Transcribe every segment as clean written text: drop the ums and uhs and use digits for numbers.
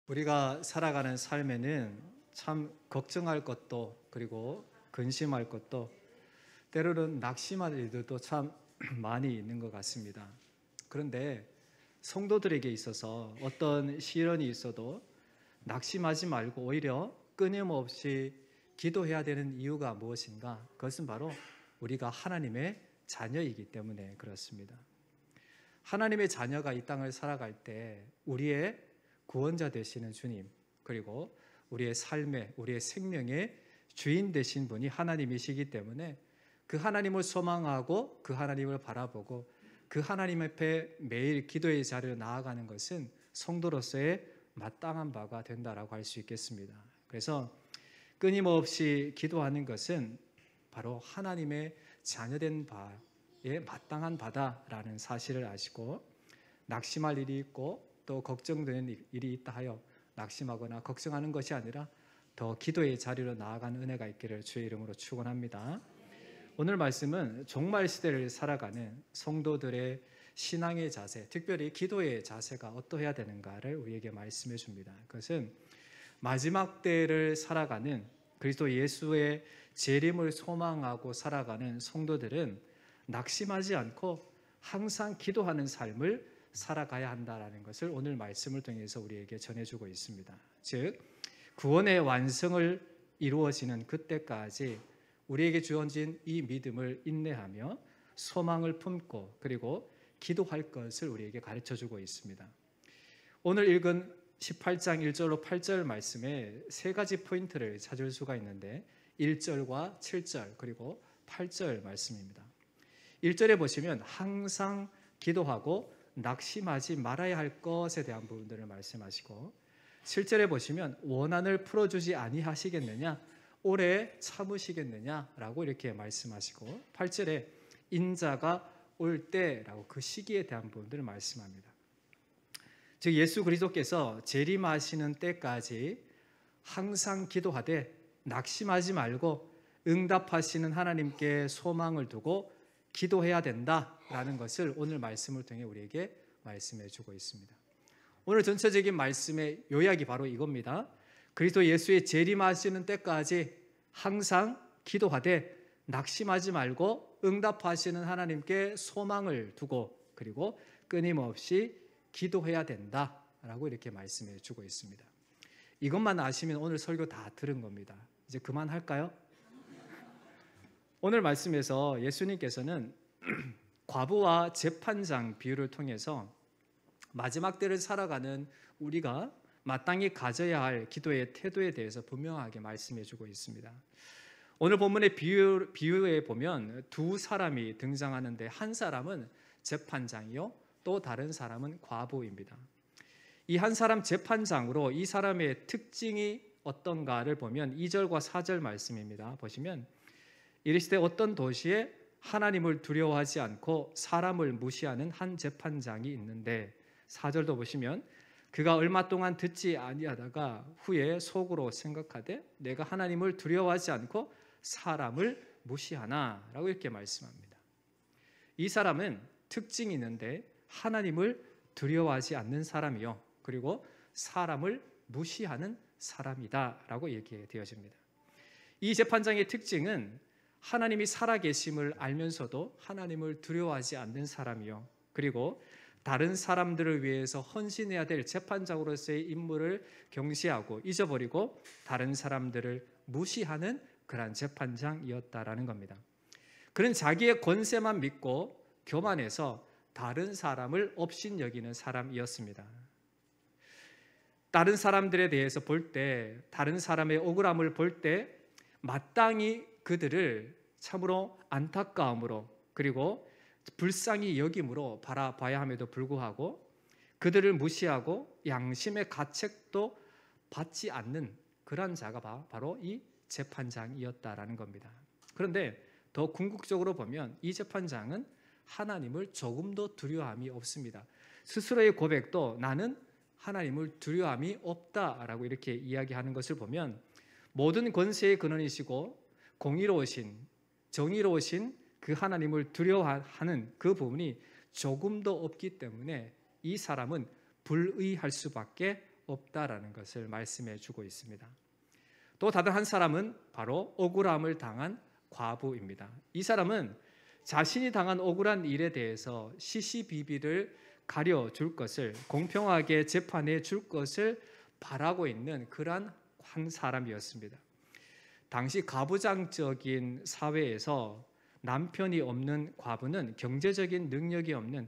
우리가 살아가는 삶에는 참 걱정할 것도 그리고 근심할 것도 때로는 낙심할 일들도 참 많이 있는 것 같습니다. 그런데 성도들에게 있어서 어떤 시련이 있어도 낙심하지 말고 오히려 끊임없이 기도해야 되는 이유가 무엇인가? 그것은 바로 우리가 하나님의 자녀이기 때문에 그렇습니다. 하나님의 자녀가 이 땅을 살아갈 때 우리의 구원자 되시는 주님, 그리고 우리의 삶의, 우리의 생명의 주인 되신 분이 하나님이시기 때문에 그 하나님을 소망하고 그 하나님을 바라보고 그 하나님 앞에 매일 기도의 자리로 나아가는 것은 성도로서의 마땅한 바가 된다라고 할 수 있겠습니다. 그래서 끊임없이 기도하는 것은 바로 하나님의 자녀된 바에 마땅한 바다라는 사실을 아시고, 낙심할 일이 있고 또 걱정되는 일이 있다 하여 낙심하거나 걱정하는 것이 아니라 더 기도의 자리로 나아가는 은혜가 있기를 주의 이름으로 축원합니다. 오늘 말씀은 종말 시대를 살아가는 성도들의 신앙의 자세, 특별히 기도의 자세가 어떠해야 되는가를 우리에게 말씀해 줍니다. 그것은 마지막 때를 살아가는 그리스도 예수의 재림을 소망하고 살아가는 성도들은 낙심하지 않고 항상 기도하는 삶을 살아가야 한다라는 것을 오늘 말씀을 통해서 우리에게 전해주고 있습니다. 즉, 구원의 완성을 이루어지는 그때까지 우리에게 주어진 이 믿음을 인내하며 소망을 품고 그리고 기도할 것을 우리에게 가르쳐주고 있습니다. 오늘 읽은 18장 1절로 8절 말씀에 세 가지 포인트를 찾을 수가 있는데 1절과 7절 그리고 8절 말씀입니다. 1절에 보시면 항상 기도하고 낙심하지 말아야 할 것에 대한 부분들을 말씀하시고, 7절에 보시면 원한을 풀어주지 아니하시겠느냐, 오래 참으시겠느냐라고 이렇게 말씀하시고, 8절에 인자가 올 때라고 그 시기에 대한 부분들을 말씀합니다. 즉 예수 그리스도께서 재림하시는 때까지 항상 기도하되 낙심하지 말고 응답하시는 하나님께 소망을 두고 기도해야 된다라는 것을 오늘 말씀을 통해 우리에게 말씀해 주고 있습니다. 오늘 전체적인 말씀의 요약이 바로 이겁니다. 그리스도 예수의 재림하시는 때까지 항상 기도하되 낙심하지 말고 응답하시는 하나님께 소망을 두고 그리고 끊임없이 기도해야 된다라고 이렇게 말씀해 주고 있습니다. 이것만 아시면 오늘 설교 다 들은 겁니다. 이제 그만할까요? 오늘 말씀에서 예수님께서는 과부와 재판장 비유를 통해서 마지막 때를 살아가는 우리가 마땅히 가져야 할 기도의 태도에 대해서 분명하게 말씀해 주고 있습니다. 오늘 본문의 비유에 보면 두 사람이 등장하는데 한 사람은 재판장이요, 또 다른 사람은 과부입니다. 이 한 사람 재판장으로 이 사람의 특징이 어떤가를 보면 2절과 4절 말씀입니다. 보시면 이르시되 어떤 도시에 하나님을 두려워하지 않고 사람을 무시하는 한 재판장이 있는데, 4절도 보시면 그가 얼마 동안 듣지 아니하다가 후에 속으로 생각하되 내가 하나님을 두려워하지 않고 사람을 무시하나 라고 이렇게 말씀합니다. 이 사람은 특징이 있는데 하나님을 두려워하지 않는 사람이요, 그리고 사람을 무시하는 사람이다 라고 얘기되어집니다. 이 재판장의 특징은 하나님이 살아계심을 알면서도 하나님을 두려워하지 않는 사람이요, 그리고 다른 사람들을 위해서 헌신해야 될 재판장으로서의 임무를 경시하고 잊어버리고 다른 사람들을 무시하는 그런 재판장이었다라는 겁니다. 그는 자기의 권세만 믿고 교만해서 다른 사람을 업신여기는 사람이었습니다. 다른 사람들에 대해서 볼 때, 다른 사람의 억울함을 볼 때 마땅히 그들을 참으로 안타까움으로 그리고 불쌍히 여김으로 바라봐야 함에도 불구하고 그들을 무시하고 양심의 가책도 받지 않는 그런 자가 바로 이 재판장이었다라는 겁니다. 그런데 더 궁극적으로 보면 이 재판장은 하나님을 조금도 두려움이 없습니다. 스스로의 고백도 나는 하나님을 두려움이 없다라고 이렇게 이야기하는 것을 보면 모든 권세의 근원이시고 공의로우신 정의로우신 그 하나님을 두려워하는 그 부분이 조금도 없기 때문에 이 사람은 불의할 수밖에 없다라는 것을 말씀해 주고 있습니다. 또 다른 한 사람은 바로 억울함을 당한 과부입니다. 이 사람은 자신이 당한 억울한 일에 대해서 시시비비를 가려줄 것을, 공평하게 재판해 줄 것을 바라고 있는 그러한 한 사람이었습니다. 당시 가부장적인 사회에서 남편이 없는 과부는 경제적인 능력이 없는,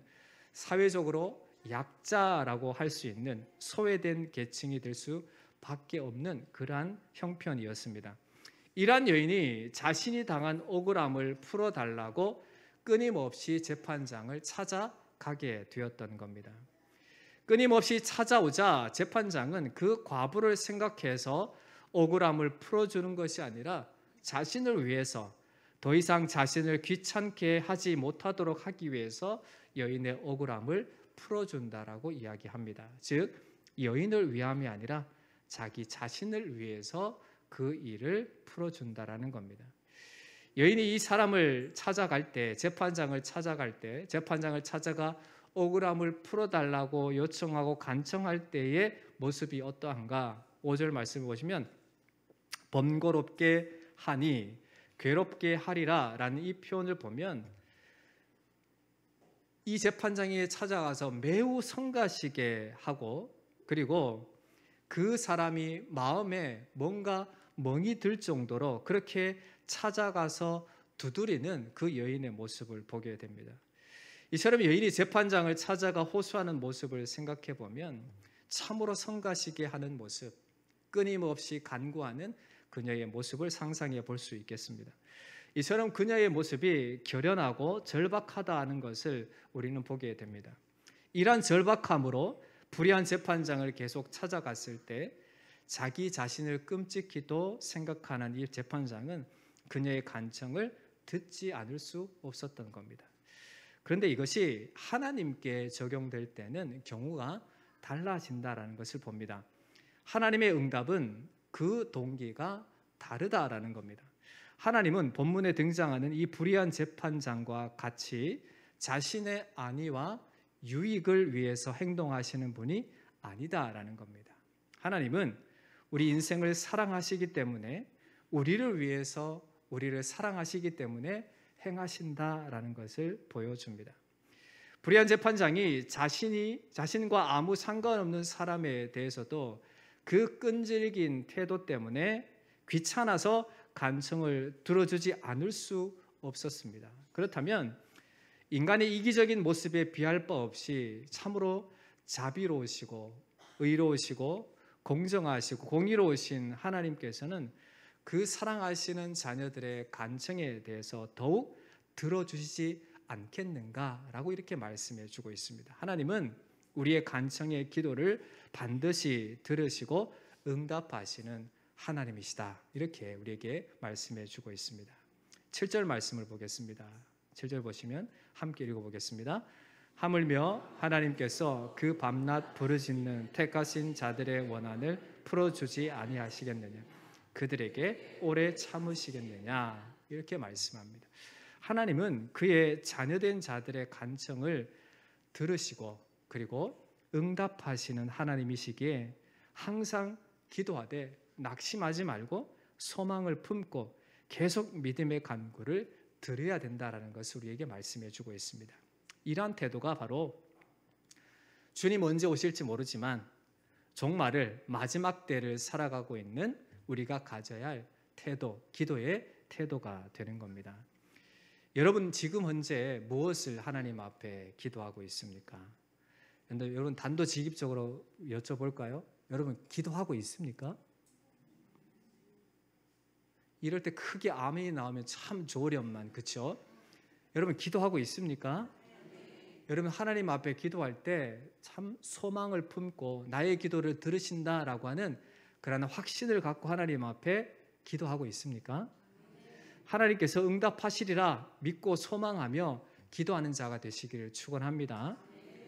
사회적으로 약자라고 할 수 있는 소외된 계층이 될 수밖에 없는 그러한 형편이었습니다. 이러한 여인이 자신이 당한 억울함을 풀어달라고 끊임없이 재판장을 찾아가게 되었던 겁니다. 끊임없이 찾아오자 재판장은 그 과부를 생각해서 억울함을 풀어주는 것이 아니라 자신을 위해서 더 이상 자신을 귀찮게 하지 못하도록 하기 위해서 여인의 억울함을 풀어준다라고 이야기합니다. 즉 여인을 위함이 아니라 자기 자신을 위해서 그 일을 풀어준다라는 겁니다. 여인이 이 사람을 찾아갈 때, 재판장을 찾아가 억울함을 풀어달라고 요청하고 간청할 때의 모습이 어떠한가? 5절 말씀을 보시면 번거롭게 하니 괴롭게 하리라 라는 이 표현을 보면 이 재판장이 찾아가서 매우 성가시게 하고, 그리고 그 사람이 마음에 뭔가 멍이 들 정도로 그렇게 찾아가서 두드리는 그 여인의 모습을 보게 됩니다. 이처럼 여인이 재판장을 찾아가 호소하는 모습을 생각해 보면 참으로 성가시게 하는 모습, 끊임없이 간구하는 그녀의 모습을 상상해 볼 수 있겠습니다. 이처럼 그녀의 모습이 결연하고 절박하다는 것을 우리는 보게 됩니다. 이러한 절박함으로 불의한 재판장을 계속 찾아갔을 때 자기 자신을 끔찍히도 생각하는 이 재판장은 그녀의 간청을 듣지 않을 수 없었던 겁니다. 그런데 이것이 하나님께 적용될 때는 경우가 달라진다라는 것을 봅니다. 하나님의 응답은 그 동기가 다르다라는 겁니다. 하나님은 본문에 등장하는 이 불의한 재판장과 같이 자신의 안위와 유익을 위해서 행동하시는 분이 아니다라는 겁니다. 하나님은 우리 인생을 사랑하시기 때문에, 우리를 위해서 우리를 사랑하시기 때문에 행하신다라는 것을 보여줍니다. 불의한 재판장이 자신과 아무 상관없는 사람에 대해서도 그 끈질긴 태도 때문에 귀찮아서 간청을 들어주지 않을 수 없었습니다. 그렇다면 인간의 이기적인 모습에 비할 바 없이 참으로 자비로우시고 의로우시고 공정하시고 공의로우신 하나님께서는 그 사랑하시는 자녀들의 간청에 대해서 더욱 들어주시지 않겠는가라고 이렇게 말씀해 주고 있습니다. 하나님은 우리의 간청의 기도를 반드시 들으시고 응답하시는 하나님이시다, 이렇게 우리에게 말씀해 주고 있습니다. 7절 말씀을 보겠습니다. 7절 보시면 함께 읽어보겠습니다. 하물며 하나님께서 그 밤낮 부르짖는 택하신 자들의 원한을 풀어주지 아니하시겠느냐, 그들에게 오래 참으시겠느냐, 이렇게 말씀합니다. 하나님은 그의 자녀된 자들의 간청을 들으시고 그리고 응답하시는 하나님이시기에 항상 기도하되 낙심하지 말고 소망을 품고 계속 믿음의 간구를 드려야 된다라는 것을 우리에게 말씀해 주고 있습니다. 이러한 태도가 바로 주님 언제 오실지 모르지만 종말을, 마지막 때를 살아가고 있는 우리가 가져야 할 태도, 기도의 태도가 되는 겁니다. 여러분 지금 현재 무엇을 하나님 앞에 기도하고 있습니까? 그런데 여러분 단도직입적으로 여쭤볼까요? 여러분 기도하고 있습니까? 이럴 때 크게 아멘이 나오면 참 좋으련만, 그렇죠? 여러분 기도하고 있습니까? 여러분 하나님 앞에 기도할 때 참 소망을 품고 나의 기도를 들으신다라고 하는 그러한 확신을 갖고 하나님 앞에 기도하고 있습니까? 하나님께서 응답하시리라 믿고 소망하며 기도하는 자가 되시기를 축원합니다.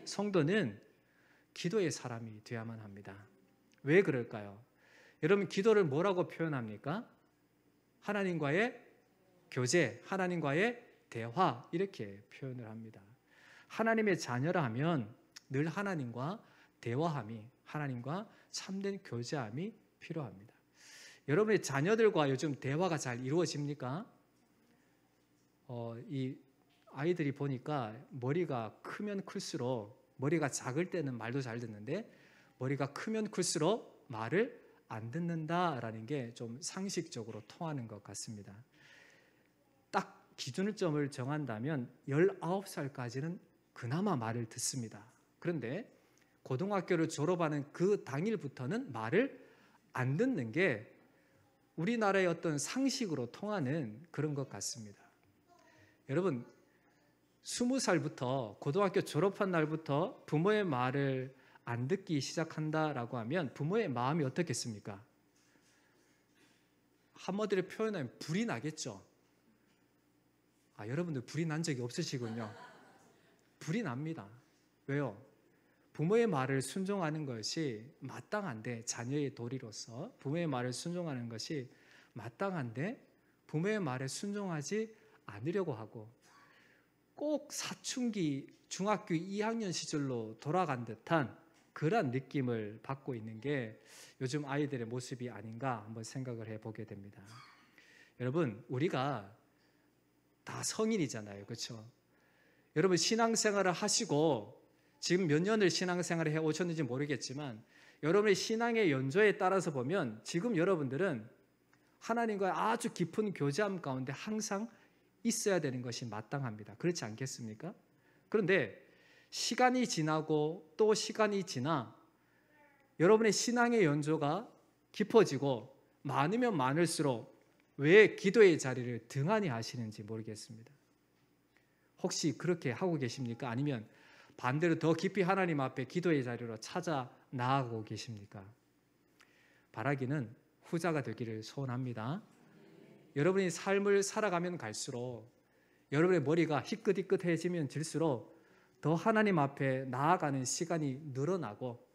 성도는 기도의 사람이 되어야만 합니다. 왜 그럴까요? 여러분 기도를 뭐라고 표현합니까? 하나님과의 교제, 하나님과의 대화, 이렇게 표현을 합니다. 하나님의 자녀라 하면 늘 하나님과 대화함이, 하나님과 참된 교제함이 필요합니다. 여러분의 자녀들과 요즘 대화가 잘 이루어집니까? 이 아이들이 보니까 머리가 크면 클수록, 머리가 작을 때는 말도 잘 듣는데 머리가 크면 클수록 말을 안 듣는다라는 게 좀 상식적으로 통하는 것 같습니다. 딱 기준점을 정한다면 19살까지는 그나마 말을 듣습니다. 그런데 고등학교를 졸업하는 그 당일부터는 말을 안 듣는 게 우리나라의 어떤 상식으로 통하는 그런 것 같습니다. 여러분, 20살부터 고등학교 졸업한 날부터 부모의 말을 안 듣기 시작한다라고 하면 부모의 마음이 어떻겠습니까? 한마디로 표현하면 불이 나겠죠. 여러분들 불이 난 적이 없으시군요. 불이 납니다. 왜요? 부모의 말을 순종하는 것이 마땅한데, 자녀의 도리로서 부모의 말을 순종하는 것이 마땅한데 부모의 말에 순종하지 않으려고 하고 꼭 사춘기 중학교 2학년 시절로 돌아간 듯한 그런 느낌을 받고 있는 게 요즘 아이들의 모습이 아닌가 한번 생각을 해보게 됩니다. 여러분, 우리가 다 성인이잖아요. 그렇죠? 여러분, 신앙생활을 하시고 지금 몇 년을 신앙생활을 해오셨는지 모르겠지만 여러분의 신앙의 연조에 따라서 보면 지금 여러분들은 하나님과의 아주 깊은 교제함 가운데 항상 있어야 되는 것이 마땅합니다. 그렇지 않겠습니까? 그런데 시간이 지나고 또 시간이 지나 여러분의 신앙의 연조가 깊어지고 많으면 많을수록 왜 기도의 자리를 등한히 하시는지 모르겠습니다. 혹시 그렇게 하고 계십니까? 아니면 반대로 더 깊이 하나님 앞에 기도의 자리로 찾아 나아가고 계십니까? 바라기는 후자가 되기를 소원합니다. 여러분이 삶을 살아가면 갈수록 여러분의 머리가 희끗희끗해지면 질수록 더 하나님 앞에 나아가는 시간이 늘어나고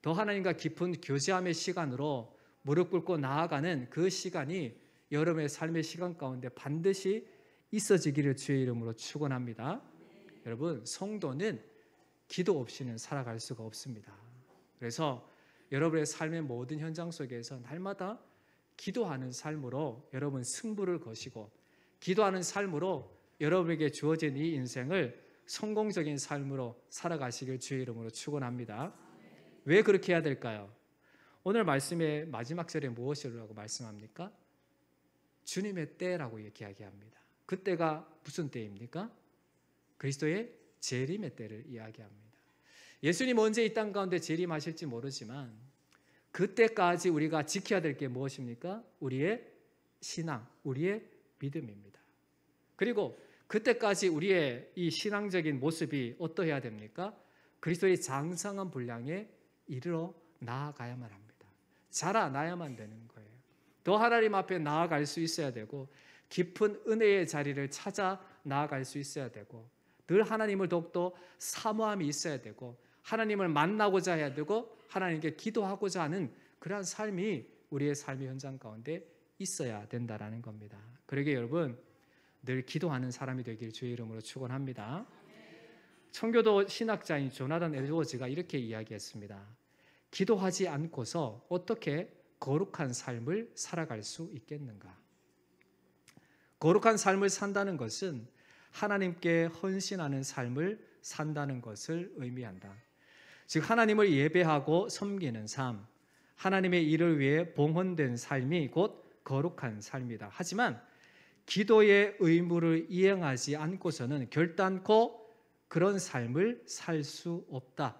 더 하나님과 깊은 교제함의 시간으로 무릎 꿇고 나아가는 그 시간이 여러분의 삶의 시간 가운데 반드시 있어지기를 주의 이름으로 축원합니다. 여러분, 성도는 기도 없이는 살아갈 수가 없습니다. 그래서 여러분의 삶의 모든 현장 속에서 날마다 기도하는 삶으로 여러분 승부를 거시고 기도하는 삶으로 여러분에게 주어진 이 인생을 성공적인 삶으로 살아가시길 주의 이름으로 축원합니다. 왜 그렇게 해야 될까요? 오늘 말씀의 마지막 절에 무엇이라고 말씀합니까? 주님의 때라고 이야기합니다. 그때가 무슨 때입니까? 그리스도의 재림의 때를 이야기합니다. 예수님 언제 이 땅 가운데 재림하실지 모르지만 그때까지 우리가 지켜야 될 게 무엇입니까? 우리의 신앙, 우리의 믿음입니다. 그리고 그때까지 우리의 이 신앙적인 모습이 어떠해야 됩니까? 그리스도의 장성한 분량에 이르러 나아가야만 합니다. 자라나야만 되는 거예요. 더 하나님 앞에 나아갈 수 있어야 되고 깊은 은혜의 자리를 찾아 나아갈 수 있어야 되고 늘 하나님을 더욱더 사모함이 있어야 되고 하나님을 만나고자 해야 되고 하나님께 기도하고자 하는 그러한 삶이 우리의 삶의 현장 가운데 있어야 된다라는 겁니다. 그러기에 여러분 늘 기도하는 사람이 되길 주의 이름으로 축원합니다. 청교도 신학자인 조나단 에드워즈가 이렇게 이야기했습니다. 기도하지 않고서 어떻게 거룩한 삶을 살아갈 수 있겠는가? 거룩한 삶을 산다는 것은 하나님께 헌신하는 삶을 산다는 것을 의미한다. 즉 하나님을 예배하고 섬기는 삶, 하나님의 일을 위해 봉헌된 삶이 곧 거룩한 삶이다. 하지만 기도의 의무를 이행하지 않고서는 결단코 그런 삶을 살 수 없다.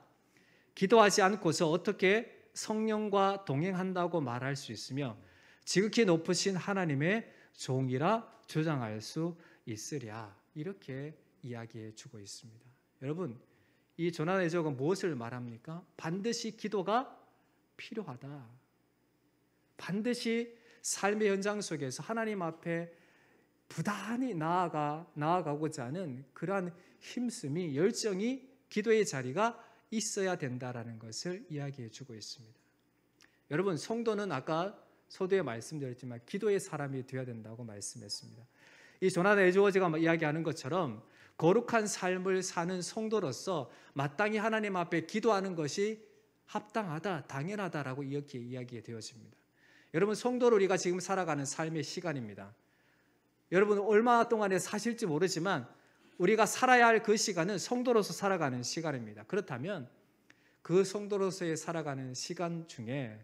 기도하지 않고서 어떻게 성령과 동행한다고 말할 수 있으며 지극히 높으신 하나님의 종이라 주장할 수 있으랴. 이렇게 이야기해 주고 있습니다. 여러분, 이 조나단 에드워즈가 무엇을 말합니까? 반드시 기도가 필요하다. 반드시 삶의 현장 속에서 하나님 앞에 부단히 나아가고자 하는 그러한 힘씀이, 열정이 기도의 자리가 있어야 된다라는 것을 이야기해 주고 있습니다. 여러분, 성도는 아까 서두에 말씀드렸지만 기도의 사람이 되어야 된다고 말씀했습니다. 이 조나단 에드워즈가 이야기하는 것처럼 거룩한 삶을 사는 성도로서 마땅히 하나님 앞에 기도하는 것이 합당하다, 당연하다라고 이렇게 이야기되어집니다. 여러분, 성도로 우리가 지금 살아가는 삶의 시간입니다. 여러분, 얼마 동안에 사실지 모르지만 우리가 살아야 할 그 시간은 성도로서 살아가는 시간입니다. 그렇다면 그 성도로서의 살아가는 시간 중에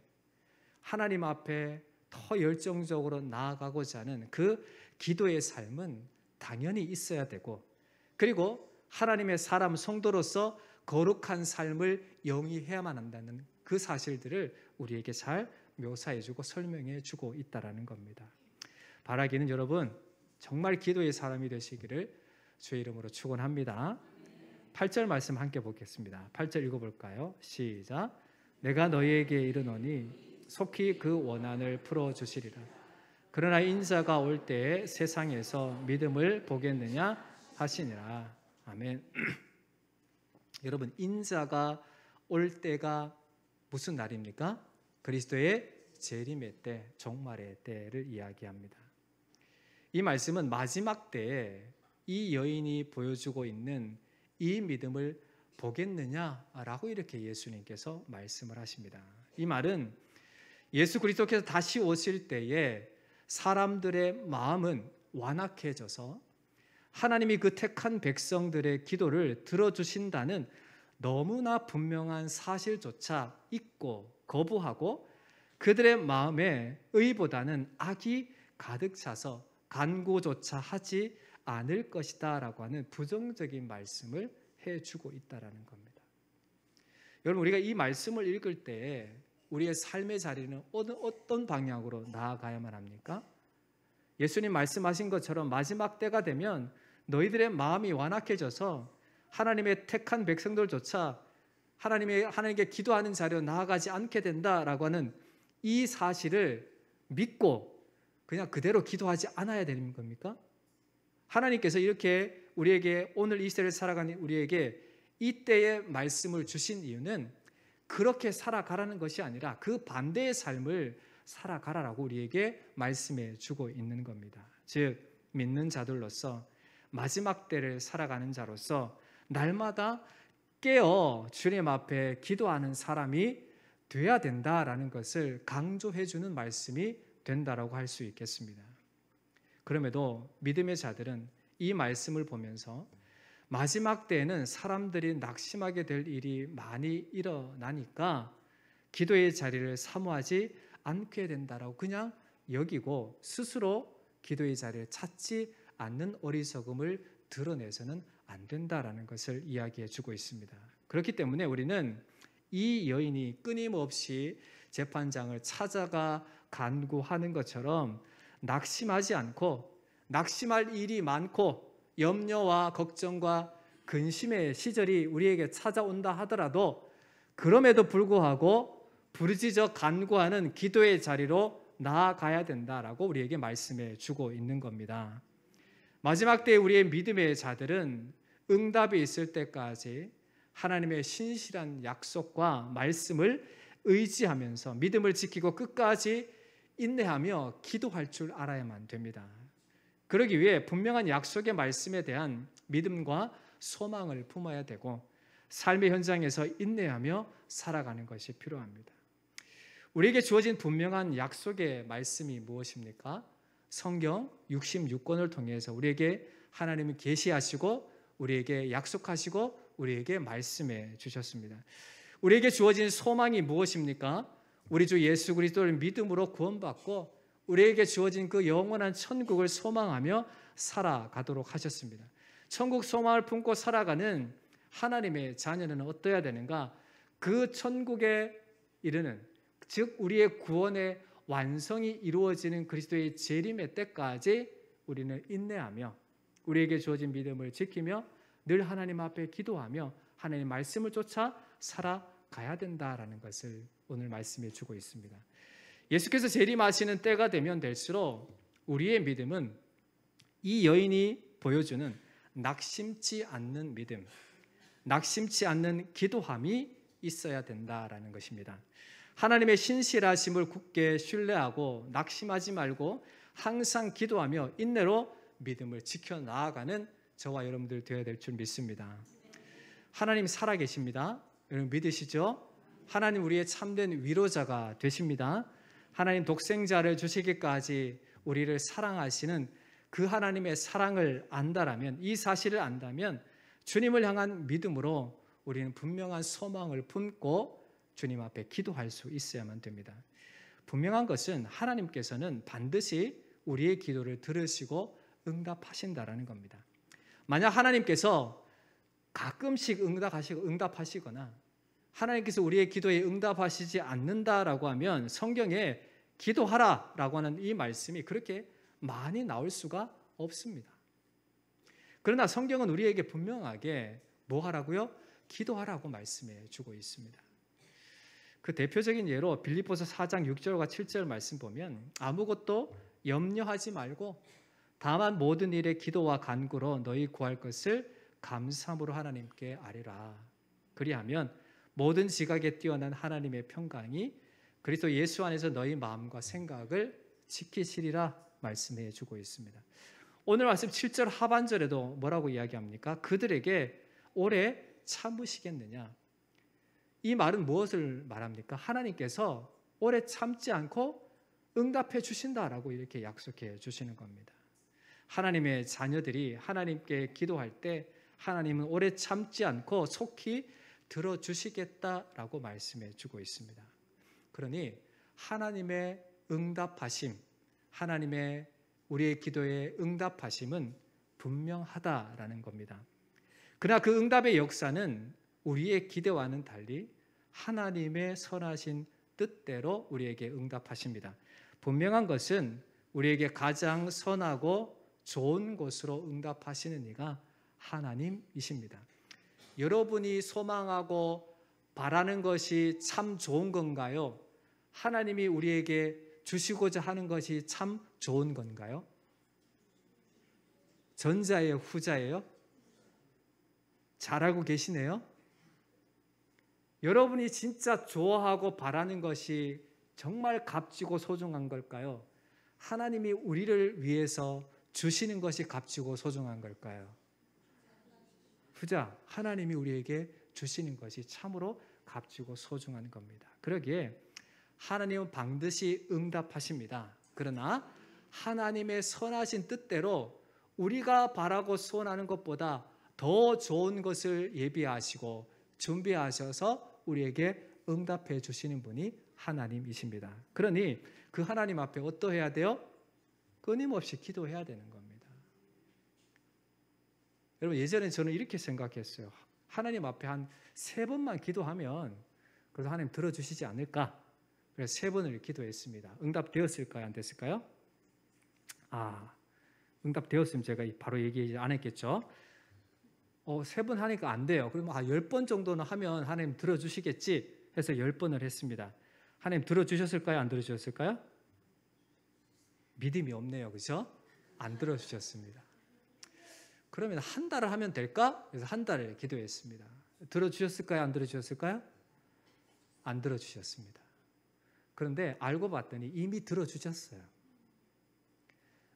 하나님 앞에 더 열정적으로 나아가고자 하는 그 기도의 삶은 당연히 있어야 되고, 그리고 하나님의 사람 성도로서 거룩한 삶을 영위해야만 한다는 그 사실들을 우리에게 잘 묘사해주고 설명해주고 있다는 겁니다. 바라기는 여러분 정말 기도의 사람이 되시기를 주의 이름으로 축원합니다. 8절 말씀 함께 보겠습니다. 8절 읽어볼까요? 시작. 내가 너희에게 이르노니 속히 그 원한을 풀어주시리라. 그러나 인자가 올 때에 세상에서 믿음을 보겠느냐 하시니라. 아멘. 여러분, 인자가 올 때가 무슨 날입니까? 그리스도의 재림의 때, 종말의 때를 이야기합니다. 이 말씀은 마지막 때에 이 여인이 보여주고 있는 이 믿음을 보겠느냐라고 이렇게 예수님께서 말씀을 하십니다. 이 말은 예수 그리스도께서 다시 오실 때에 사람들의 마음은 완악해져서 하나님이 그 택한 백성들의 기도를 들어주신다는 너무나 분명한 사실조차 잊고 거부하고 그들의 마음에 의보다는 악이 가득 차서 간구조차 하지 않을 것이다 라고 하는 부정적인 말씀을 해주고 있다는 겁니다. 여러분, 우리가 이 말씀을 읽을 때 우리의 삶의 자리는 어떤 방향으로 나아가야만 합니까? 예수님 말씀하신 것처럼 마지막 때가 되면 너희들의 마음이 완악해져서 하나님의 택한 백성들조차 하나님께 기도하는 자리로 나아가지 않게 된다라고 하는 이 사실을 믿고 그냥 그대로 기도하지 않아야 되는 겁니까? 하나님께서 이렇게 우리에게 오늘 이 시대를 살아가는 우리에게 이때의 말씀을 주신 이유는 그렇게 살아가라는 것이 아니라 그 반대의 삶을 살아가라라고 우리에게 말씀해 주고 있는 겁니다. 즉 믿는 자들로서 마지막 때를 살아가는 자로서 날마다 깨어 주님 앞에 기도하는 사람이 돼야 된다라는 것을 강조해 주는 말씀이 된다라고 할 수 있겠습니다. 그럼에도 믿음의 자들은 이 말씀을 보면서 마지막 때에는 사람들이 낙심하게 될 일이 많이 일어나니까 기도의 자리를 사모하지 않게 된다라고 그냥 여기고 스스로 기도의 자리를 찾지 않는 어리석음을 드러내서는 안 된다라는 것을 이야기해 주고 있습니다. 그렇기 때문에 우리는 이 여인이 끊임없이 재판장을 찾아가 간구하는 것처럼 낙심하지 않고 낙심할 일이 많고 염려와 걱정과 근심의 시절이 우리에게 찾아온다 하더라도 그럼에도 불구하고 부르짖어 간구하는 기도의 자리로 나아가야 된다라고 우리에게 말씀해 주고 있는 겁니다. 마지막 때에 우리의 믿음의 자들은 응답이 있을 때까지 하나님의 신실한 약속과 말씀을 의지하면서 믿음을 지키고 끝까지 인내하며 기도할 줄 알아야만 됩니다. 그러기 위해 분명한 약속의 말씀에 대한 믿음과 소망을 품어야 되고 삶의 현장에서 인내하며 살아가는 것이 필요합니다. 우리에게 주어진 분명한 약속의 말씀이 무엇입니까? 성경 66권을 통해서 우리에게 하나님이 계시하시고 우리에게 약속하시고 우리에게 말씀해 주셨습니다. 우리에게 주어진 소망이 무엇입니까? 우리 주 예수 그리스도를 믿음으로 구원받고 우리에게 주어진 그 영원한 천국을 소망하며 살아가도록 하셨습니다. 천국 소망을 품고 살아가는 하나님의 자녀는 어떠해야 되는가? 그 천국에 이르는, 즉 우리의 구원의 완성이 이루어지는 그리스도의 재림의 때까지 우리는 인내하며 우리에게 주어진 믿음을 지키며 늘 하나님 앞에 기도하며 하나님의 말씀을 쫓아 살아가야 된다라는 것을 오늘 말씀해 주고 있습니다. 예수께서 재림하시는 때가 되면 될수록 우리의 믿음은 이 여인이 보여주는 낙심치 않는 믿음, 낙심치 않는 기도함이 있어야 된다라는 것입니다. 하나님의 신실하심을 굳게 신뢰하고 낙심하지 말고 항상 기도하며 인내로 믿음을 지켜나가는 저와 여러분들 되어야 될 줄 믿습니다. 하나님 살아계십니다. 여러분 믿으시죠? 하나님 우리의 참된 위로자가 되십니다. 하나님 독생자를 주시기까지 우리를 사랑하시는 그 하나님의 사랑을 안다라면, 이 사실을 안다면 주님을 향한 믿음으로 우리는 분명한 소망을 품고 주님 앞에 기도할 수 있어야만 됩니다. 분명한 것은 하나님께서는 반드시 우리의 기도를 들으시고 응답하신다라는 겁니다. 만약 하나님께서 가끔씩 응답하시거나 하나님께서 우리의 기도에 응답하시지 않는다라고 하면 성경에 기도하라라고 하는 이 말씀이 그렇게 많이 나올 수가 없습니다. 그러나 성경은 우리에게 분명하게 뭐 하라고요? 기도하라고 말씀해 주고 있습니다. 그 대표적인 예로 빌립보서 4장 6절과 7절 말씀 보면 아무것도 염려하지 말고 다만 모든 일에 기도와 간구로 너희 구할 것을 감사함으로 하나님께 아뢰라. 그리하면 모든 지각에 뛰어난 하나님의 평강이 그리스도 예수 안에서 너희 마음과 생각을 지키시리라 말씀해 주고 있습니다. 오늘 말씀 7절 하반절에도 뭐라고 이야기합니까? 그들에게 오래 참으시겠느냐? 이 말은 무엇을 말합니까? 하나님께서 오래 참지 않고 응답해 주신다라고 이렇게 약속해 주시는 겁니다. 하나님의 자녀들이 하나님께 기도할 때 하나님은 오래 참지 않고 속히 들어주시겠다라고 말씀해 주고 있습니다. 그러니 하나님의 응답하심, 하나님의 우리의 기도의 응답하심은 분명하다라는 겁니다. 그러나 그 응답의 역사는 우리의 기대와는 달리 하나님의 선하신 뜻대로 우리에게 응답하십니다. 분명한 것은 우리에게 가장 선하고 좋은 것으로 응답하시는 이가 하나님이십니다. 여러분이 소망하고 바라는 것이 참 좋은 건가요? 하나님이 우리에게 주시고자 하는 것이 참 좋은 건가요? 전자예요, 후자예요? 잘 알고 계시네요. 여러분이 진짜 좋아하고 바라는 것이 정말 값지고 소중한 걸까요? 하나님이 우리를 위해서 주시는 것이 값지고 소중한 걸까요? 후자, 하나님이 우리에게 주시는 것이 참으로 값지고 소중한 겁니다. 그러기에 하나님은 반드시 응답하십니다. 그러나 하나님의 선하신 뜻대로 우리가 바라고 소원하는 것보다 더 좋은 것을 예비하시고 준비하셔서 우리에게 응답해 주시는 분이 하나님이십니다. 그러니 그 하나님 앞에 어떠해야 돼요? 끊임없이 기도해야 되는 겁니다. 여러분, 예전에 저는 이렇게 생각했어요. 하나님 앞에 한 3번만 기도하면 그래도 하나님 들어주시지 않을까? 그래서 3번을 기도했습니다. 응답되었을까요? 안 됐을까요? 응답되었으면 제가 바로 얘기 안 했겠죠? 3번 하니까 안 돼요. 그러면 10번 정도는 하면 하나님 들어주시겠지 해서 10번을 했습니다. 하나님 들어주셨을까요? 안 들어주셨을까요? 믿음이 없네요. 그죠? 안 들어주셨습니다. 그러면 한 달을 하면 될까? 그래서 한 달을 기도했습니다. 들어주셨을까요? 안 들어주셨을까요? 안 들어주셨습니다. 그런데 알고 봤더니 이미 들어주셨어요.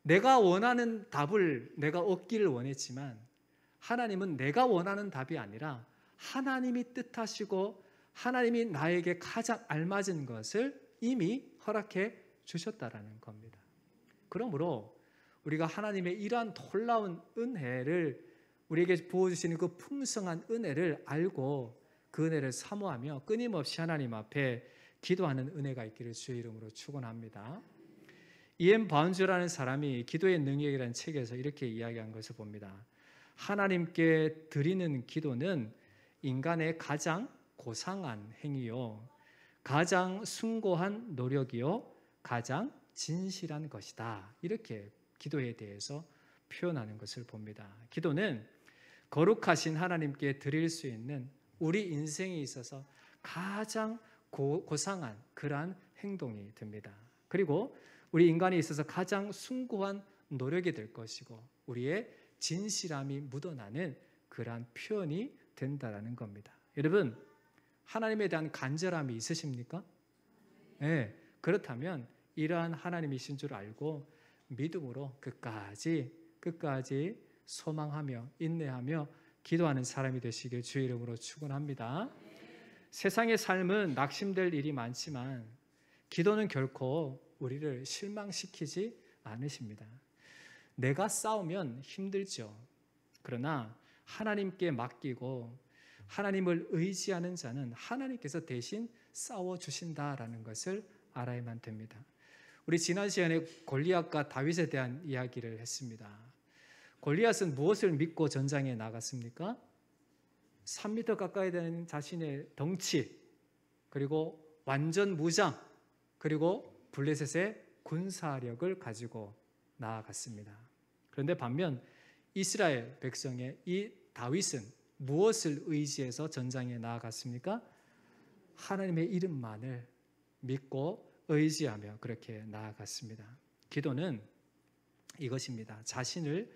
내가 원하는 답을 내가 얻기를 원했지만 하나님은 내가 원하는 답이 아니라 하나님이 뜻하시고 하나님이 나에게 가장 알맞은 것을 이미 허락해 주셨다라는 겁니다. 그러므로 우리가 하나님의 이러한 놀라운 은혜를 우리에게 부어주시는 그 풍성한 은혜를 알고 그 은혜를 사모하며 끊임없이 하나님 앞에 기도하는 은혜가 있기를 주의 이름으로 축원합니다. E.M. 바운즈라는 사람이 기도의 능력이라는 책에서 이렇게 이야기한 것을 봅니다. 하나님께 드리는 기도는 인간의 가장 고상한 행위요, 가장 숭고한 노력이요, 가장 진실한 것이다. 이렇게 기도에 대해서 표현하는 것을 봅니다. 기도는 거룩하신 하나님께 드릴 수 있는 우리 인생에 있어서 가장 고상한 그러한 행동이 됩니다. 그리고 우리 인간에 있어서 가장 숭고한 노력이 될 것이고 우리의 진실함이 묻어나는 그러한 표현이 된다라는 겁니다. 여러분, 하나님에 대한 간절함이 있으십니까? 네, 그렇다면 이러한 하나님이신 줄 알고 믿음으로 끝까지 소망하며 인내하며 기도하는 사람이 되시길 주의 이름으로 축원합니다. 세상의 삶은 낙심될 일이 많지만 기도는 결코 우리를 실망시키지 않으십니다. 내가 싸우면 힘들죠. 그러나 하나님께 맡기고 하나님을 의지하는 자는 하나님께서 대신 싸워주신다라는 것을 알아야만 됩니다. 우리 지난 시간에 골리앗과 다윗에 대한 이야기를 했습니다. 골리앗은 무엇을 믿고 전장에 나갔습니까? 3m 가까이 되는 자신의 덩치, 그리고 완전 무장, 그리고 블레셋의 군사력을 가지고 나아갔습니다. 그런데 반면 이스라엘 백성의 이 다윗은 무엇을 의지해서 전장에 나아갔습니까? 하나님의 이름만을 믿고 의지하며 그렇게 나아갔습니다. 기도는 이것입니다. 자신을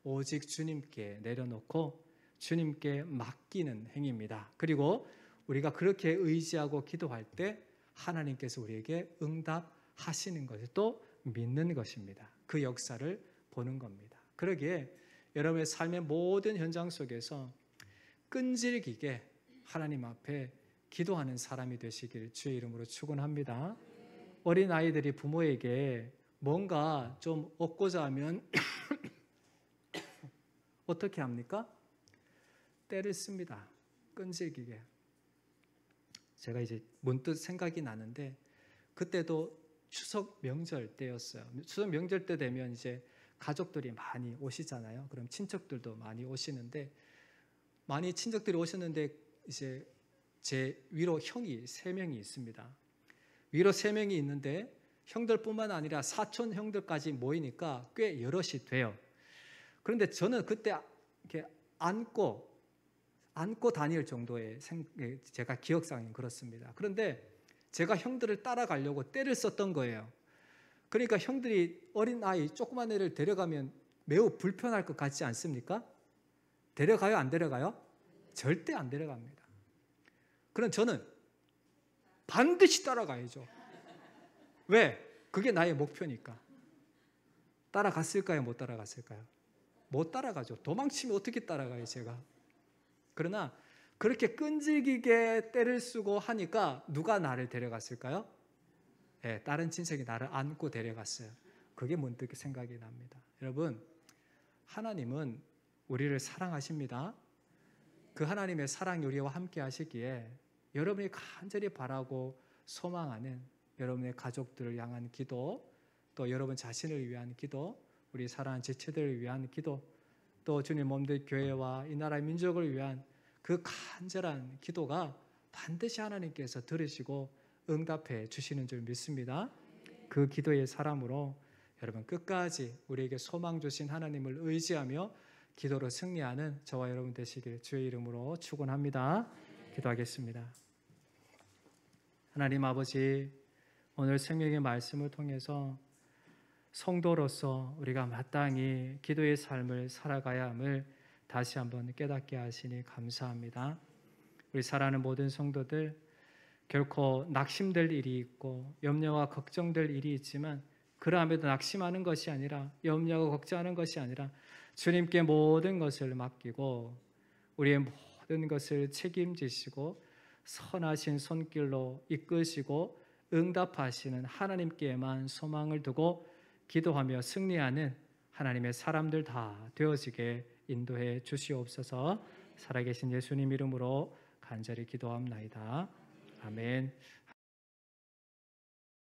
오직 주님께 내려놓고 주님께 맡기는 행위입니다. 그리고 우리가 그렇게 의지하고 기도할 때 하나님께서 우리에게 응답하시는 것을 또 믿는 것입니다. 그 역사를 보는 겁니다. 그러기에 여러분의 삶의 모든 현장 속에서 끈질기게 하나님 앞에 기도하는 사람이 되시길 주의 이름으로 축원합니다. 어린 아이들이 부모에게 뭔가 좀 얻고자 하면 어떻게 합니까? 때를 씁니다. 끈질기게. 제가 이제 문득 생각이 나는데 그때도 추석 명절 때였어요. 추석 명절 때 되면 이제 가족들이 많이 오시잖아요. 그럼 친척들도 많이 오시는데 많이 친척들이 오셨는데 이제 제 위로 형이 3명이 있습니다. 위로 3명이 있는데 형들뿐만 아니라 사촌 형들까지 모이니까 꽤 여럿이 돼요. 그런데 저는 그때 이렇게 안고 다닐 정도의 제가 기억상은 그렇습니다. 그런데 제가 형들을 따라가려고 떼를 썼던 거예요. 그러니까 형들이 어린 아이 조그만 애를 데려가면 매우 불편할 것 같지 않습니까? 데려가요? 안 데려가요? 절대 안 데려갑니다. 그럼 저는 반드시 따라가야죠. 왜? 그게 나의 목표니까. 따라갔을까요? 못 따라갔을까요? 못 따라가죠. 도망치면 어떻게 따라가요, 제가? 그러나 그렇게 끈질기게 때를 쓰고 하니까 누가 나를 데려갔을까요? 네, 다른 친척이 나를 안고 데려갔어요. 그게 문득 생각이 납니다. 여러분, 하나님은 우리를 사랑하십니다. 그 하나님의 사랑이 우리와 함께 하시기에 여러분이 간절히 바라고 소망하는 여러분의 가족들을 향한 기도, 또 여러분 자신을 위한 기도, 우리 사랑하는 지체들을 위한 기도, 또 주님 몸된 교회와 이 나라의 민족을 위한 그 간절한 기도가 반드시 하나님께서 들으시고 응답해 주시는 줄 믿습니다. 그 기도의 사람으로 여러분 끝까지 우리에게 소망 주신 하나님을 의지하며 기도로 승리하는 저와 여러분 되시길 주의 이름으로 축원합니다. 기도하겠습니다. 하나님 아버지, 오늘 생명의 말씀을 통해서 성도로서 우리가 마땅히 기도의 삶을 살아가야 함을 다시 한번 깨닫게 하시니 감사합니다. 우리 사랑하는 모든 성도들, 결코 낙심될 일이 있고 염려와 걱정될 일이 있지만 그러함에도 낙심하는 것이 아니라 염려하고 걱정하는 것이 아니라 주님께 모든 것을 맡기고 우리의 모든 것을 책임지시고 선하신 손길로 이끄시고 응답하시는 하나님께만 소망을 두고 기도하며 승리하는 하나님의 사람들 다 되어지게 인도해 주시옵소서. 살아계신 예수님 이름으로 간절히 기도합나이다. 아멘.